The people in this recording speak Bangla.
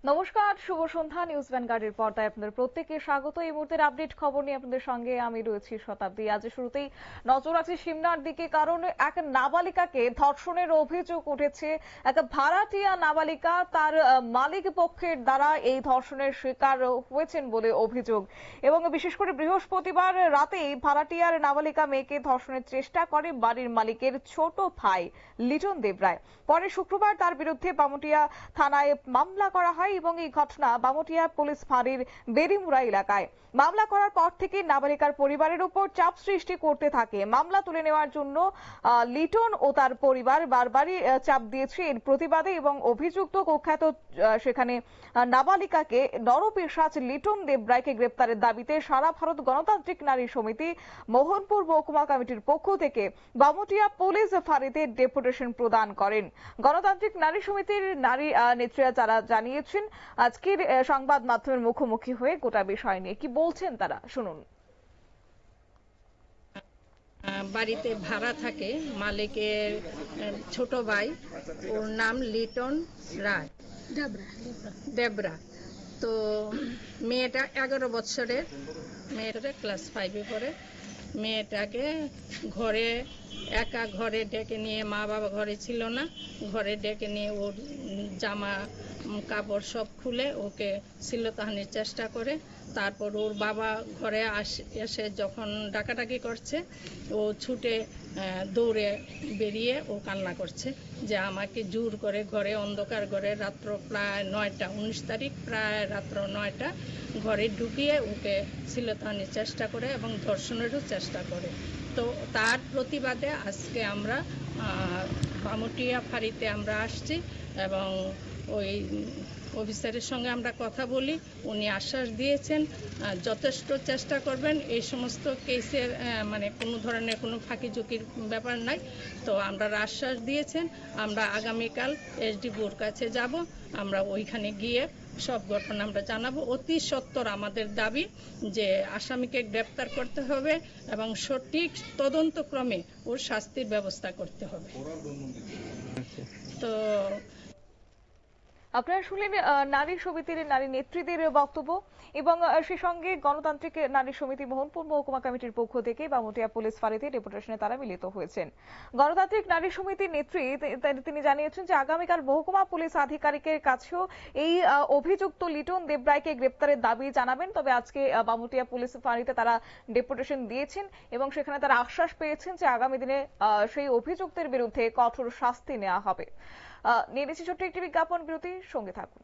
নমস্কার, শুভ সন্ধ্যা। নিউজ ভ্যানগার্ডের পর্দায় আপনাদের প্রত্যেককে স্বাগত। এই মুহূর্তের আপডেট খবর নিয়ে আপনাদের সঙ্গে আমি রয়েছি শতাব্দী। আজ শুরুতেই নজর আছে সিমনার দিকে, কারণ এক নাবালিকাকে ধর্ষণের অভিযোগ উঠেছে। এক ভাড়াটিয়া নাবালিকা তার মালিক পক্ষের দ্বারা এই ধর্ষণের শিকার হয়েছেন বলে অভিযোগ, এবং বিশেষ করে বৃহস্পতিবার রাতেই ভাড়াটিয়ার নাবালিকা মেয়েকে ধর্ষণের চেষ্টা করে বাড়ির মালিকের ছোট ভাই লিটন দেবরায়। পরে শুক্রবার তার বিরুদ্ধে বামুটিয়া থানায় মামলা করা হয় এবং এই ঘটনা বামুটিয়া পুলিশ ফাঁড়ির বেরিমুড়া এলাকায়। মামলা করার পর থেকে নাবালিকার পরিবারের উপর চাপ সৃষ্টি করতে থাকে। মামলা তুলে নেওয়ার জন্য লিটন ও তার পরিবার বারবারই চাপ দিয়েছে এর প্রতিবাদে, এবং অভিযুক্ত কুখ্যাত সেখানে নাবালিকাকে নরপিশাচ লিটন দেবরায়কে গ্রেপ্তারের দাবিতে সারা ভারত গণতান্ত্রিক নারী সমিতি মোহনপুর মহকুমা কমিটির পক্ষ থেকে বামুটিয়া পুলিশ ফাঁড়িতে ডেপুটেশন প্রদান করেন। গণতান্ত্রিক নারী সমিতির নারী নেত্রীরা যারা জানিয়েছেন আজকের সংবাদ মাধ্যমের মুখোমুখি হয়ে গোটা বিষয় নিয়ে কি বলছেন তারা, শুনুন। বাড়িতে ভাড়া থাকে মালিকের ছোট ভাই, ওর নাম লিটন রায় দেবরা। তো মেয়েটা 11 বছরের, মেয়েটা ক্লাস 5-এ পড়ে। মেয়েটাকে একা ঘরে ডেকে নিয়ে, মা বাবা ঘরে ছিল না, ঘরে ডেকে নিয়ে ওর জামা কাপড় সব খুলে ওকে শ্লীলতাহানির চেষ্টা করে। তারপর ওর বাবা ঘরে এসে যখন ডাকাডাকি করছে, ও ছুটে দৌড়ে বেরিয়ে ও কান্না করছে যে আমাকে জোর করে ঘরে, অন্ধকার ঘরে, রাত্র প্রায় 9টা, 19 তারিখ প্রায় রাত্র 9টা ঘরে ঢুকিয়ে ওকে শ্লীলতাহানির চেষ্টা করে এবং ধর্ষণেরও চেষ্টা করে। তো তার প্রতিবাদে আজকে আমরা বামুটিয়া ফাঁড়িতে আমরা আসছি এবং ওই অফিসারের সঙ্গে আমরা কথা বলি। উনি আশ্বাস দিয়েছেন যথেষ্ট চেষ্টা করবেন, এই সমস্ত কেসের মানে কোনো ধরনের কোনো ফাঁকি ঝুঁকির ব্যাপার নাই। তো আমরা আশ্বাস দিয়েছেন, আমরা আগামীকাল এসডিপিওর কাছে যাব, আমরা ওইখানে গিয়ে সব ঘটনা আমরা জানাবো। অতি সত্বর আমাদের দাবি যে আসামিকে গ্রেপ্তার করতে হবে এবং সঠিক তদন্তক্রমে ওর শাস্তির ব্যবস্থা করতে হবে। তো আপনারা শুনলেন নারী সমিতির নারী নেত্রীদের বক্তব্য, এবং সে সঙ্গে গণতান্ত্রিক নারী সমিতি মোহনপুর মহকুমা কমিটির পক্ষ থেকে বামুটিয়া পুলিশ ফাঁড়িতে ডেপুটেশনে তারা মিলিত হয়েছেন। গণতান্ত্রিক নারী সমিতির নেত্রী তিনি জানিয়েছেন যে আগামীকাল মহকুমা পুলিশ আধিকারিকের কাছেও এই অভিযুক্ত লিটন দেবরায়কে গ্রেপ্তারের দাবি জানাবেন। তবে আজকে বামুটিয়া পুলিশ ফাঁড়িতে তারা ডেপুটেশন দিয়েছেন এবং সেখানে তারা আশ্বাস পেয়েছেন যে আগামী দিনে সেই অভিযুক্তের বিরুদ্ধে কঠোর শাস্তি নেওয়া হবে। নিয়ে নিচ্ছি ছোট্ট একটি বিজ্ঞাপন বিরতি, সঙ্গে থাকুন।